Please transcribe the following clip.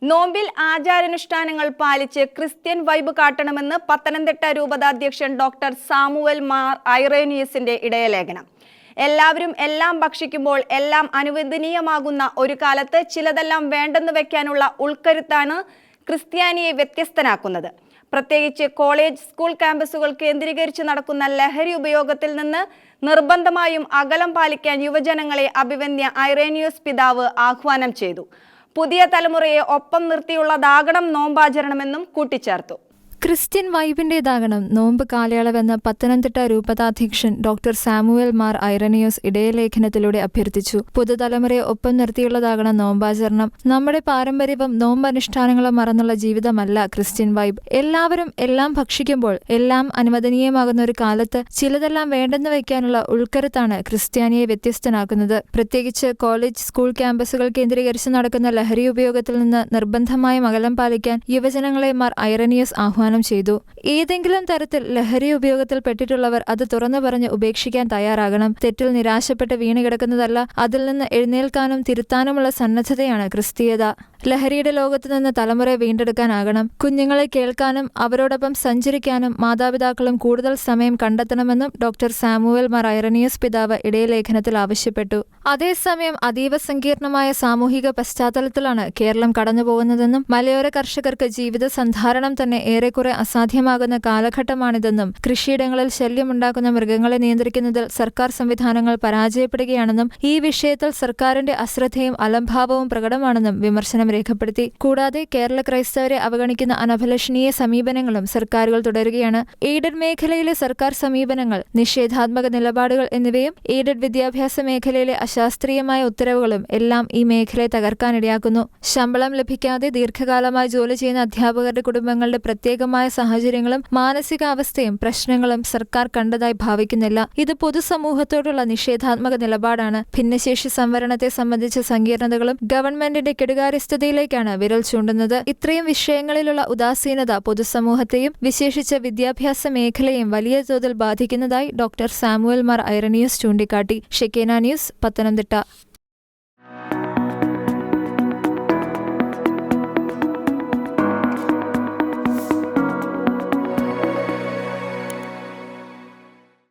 നോമ്പിൽ ആചാരാനുഷ്ഠാനങ്ങൾ പാലിച്ച് ക്രിസ്ത്യൻ വൈബ് കാട്ടണമെന്ന് പത്തനംതിട്ട രൂപതാധ്യക്ഷൻ ഡോക്ടർ സാമുവൽ മാർ ഐറേനിയസിന്റെ ഇടയലേഖനം. എല്ലാവരും എല്ലാം ഭക്ഷിക്കുമ്പോൾ എല്ലാം അനുവദനീയമാകുന്ന ഒരു കാലത്ത് ചിലതെല്ലാം വേണ്ടെന്ന് വെക്കാനുള്ള ഉൾക്കരുത്താണ് ക്രിസ്ത്യാനിയെ വ്യത്യസ്തനാക്കുന്നത്. പ്രത്യേകിച്ച് കോളേജ്, സ്കൂൾ ക്യാമ്പസുകൾ കേന്ദ്രീകരിച്ച് നടക്കുന്ന ലഹരി ഉപയോഗത്തിൽ നിന്ന് നിർബന്ധമായും അകലം പാലിക്കാൻ യുവജനങ്ങളെ അഭിവന്ദ്യ ഐറേനിയസ് പിതാവ് ആഹ്വാനം ചെയ്തു. പുതിയ തലമുറയെ ഒപ്പം നിർത്തിയുള്ളതാകണം നോമ്പാചരണമെന്നും കൂട്ടിച്ചേർത്തു. ക്രിസ്ത്യൻ വൈബിൻ്റെതാകണം നോമ്പ് കാലയളവെന്ന് പത്തനംതിട്ട രൂപതാധ്യക്ഷൻ ഡോക്ടർ സാമുവൽ മാർ ഐറേനിയസ് ഇടയലേഖനത്തിലൂടെ അഭ്യർത്ഥിച്ചു. പുതുതലമുറയെ ഒപ്പം നിർത്തിയുള്ളതാകണം നോമ്പാചരണം. നമ്മുടെ പാരമ്പര്യവും നോമ്പനുഷ്ഠാനങ്ങളും മറന്നുള്ള ജീവിതമല്ല ക്രിസ്ത്യൻ വൈബ്. എല്ലാവരും എല്ലാം ഭക്ഷിക്കുമ്പോൾ എല്ലാം അനുവദനീയമാകുന്ന ഒരു കാലത്ത് ചിലതെല്ലാം വേണ്ടെന്ന് വയ്ക്കാനുള്ള ഉൾക്കരുത്താണ് ക്രിസ്ത്യാനിയെ വ്യത്യസ്തനാക്കുന്നത്. പ്രത്യേകിച്ച് കോളേജ്, സ്കൂൾ ക്യാമ്പസുകൾ കേന്ദ്രീകരിച്ച് നടക്കുന്ന ലഹരി ഉപയോഗത്തിൽ നിന്ന് നിർബന്ധമായും അകലം പാലിക്കാൻ യുവജനങ്ങളെ മാർ ഐറേനിയസ് ആഹ്വാനം ചെയ്തു. ഏതെങ്കിലും തരത്തിൽ ലഹരി ഉപയോഗത്തിൽ പെട്ടിട്ടുള്ളവർ അത് തുറന്നു പറഞ്ഞ് ഉപേക്ഷിക്കാൻ തയ്യാറാകണം. തെറ്റിൽ നിരാശപ്പെട്ട് വീണുകിടക്കുന്നതല്ല, അതിൽ നിന്ന് എഴുന്നേൽക്കാനും തിരുത്താനുമുള്ള സന്നദ്ധതയാണ് ക്രിസ്തീയത. ലഹരിയുടെ ലോകത്തു നിന്ന് തലമുറയെ വീണ്ടെടുക്കാനാകണം. കുഞ്ഞുങ്ങളെ കേൾക്കാനും അവരോടൊപ്പം സഞ്ചരിക്കാനും മാതാപിതാക്കളും കൂടുതൽ സമയം കണ്ടെത്തണമെന്നും ഡോക്ടർ സാമുവൽ മാർ ഐറേനിയസ് പിതാവ് ഇടയലേഖനത്തിൽ ആവശ്യപ്പെട്ടു. അതേസമയം അതീവ സങ്കീർണമായ സാമൂഹിക പശ്ചാത്തലത്തിലാണ് കേരളം കടന്നുപോകുന്നതെന്നും മലയോര കർഷകർക്ക് ജീവിത സന്ധാരണം തന്നെ ഏറെക്കുറെ അസാധ്യമാകുന്ന കാലഘട്ടമാണിതെന്നും കൃഷിയിടങ്ങളിൽ ശല്യമുണ്ടാക്കുന്ന മൃഗങ്ങളെ നിയന്ത്രിക്കുന്നതിൽ സർക്കാർ സംവിധാനങ്ങൾ പരാജയപ്പെടുകയാണെന്നും ഈ വിഷയത്തിൽ സർക്കാരിന്റെ അശ്രദ്ധയും അലംഭാവവും പ്രകടമാണെന്നും വിമർശനം രേഖപ്പെടുത്തി. കൂടാതെ കേരള ക്രൈസ്തവരെ അവഗണിക്കുന്ന അനഭിലഷണീയ സമീപനങ്ങളും സർക്കാരുകൾ തുടരുകയാണ്. എയ്ഡഡ് മേഖലയിലെ സർക്കാർ സമീപനങ്ങൾ, നിഷേധാത്മക നിലപാടുകൾ എന്നിവയും എയ്ഡഡ് വിദ്യാഭ്യാസ മേഖലയിലെ അശാസ്ത്രീയമായ ഉത്തരവുകളും എല്ലാം ഈ മേഖലയെ തകർക്കാനിടയാക്കുന്നു. ശമ്പളം ലഭിക്കാതെ ദീർഘകാലമായി ജോലി ചെയ്യുന്ന അധ്യാപകരുടെ കുടുംബങ്ങളുടെ പ്രത്യേകമായ സാഹചര്യങ്ങളും മാനസികാവസ്ഥയും പ്രശ്നങ്ങളും സർക്കാർ കണ്ടതായി ഭാവിക്കുന്നില്ല. ഇത് പൊതുസമൂഹത്തോടുള്ള നിഷേധാത്മക നിലപാടാണ്. ഭിന്നശേഷി സംവരണത്തെ സംബന്ധിച്ച സങ്കീർണതകളും ഗവൺമെന്റിന്റെ കെടുകാര്യസ്ഥതയിലേക്കാണ് വിരൽ ചൂണ്ടുന്നത്. ഇത്രയും വിഷയങ്ങളിലുള്ള ഉദാസീനത പൊതുസമൂഹത്തെയും വിശേഷിച്ച വിദ്യാഭ്യാസ മേഖലയെയും വലിയ തോതിൽ ബാധിക്കുന്നതായി ഡോക്ടർ സാമുവൽ മാർ ഐറേനിയസ് ചൂണ്ടിക്കാട്ടി. ഷെക്കേന ന്യൂസ്, പത്തനംതിട്ട.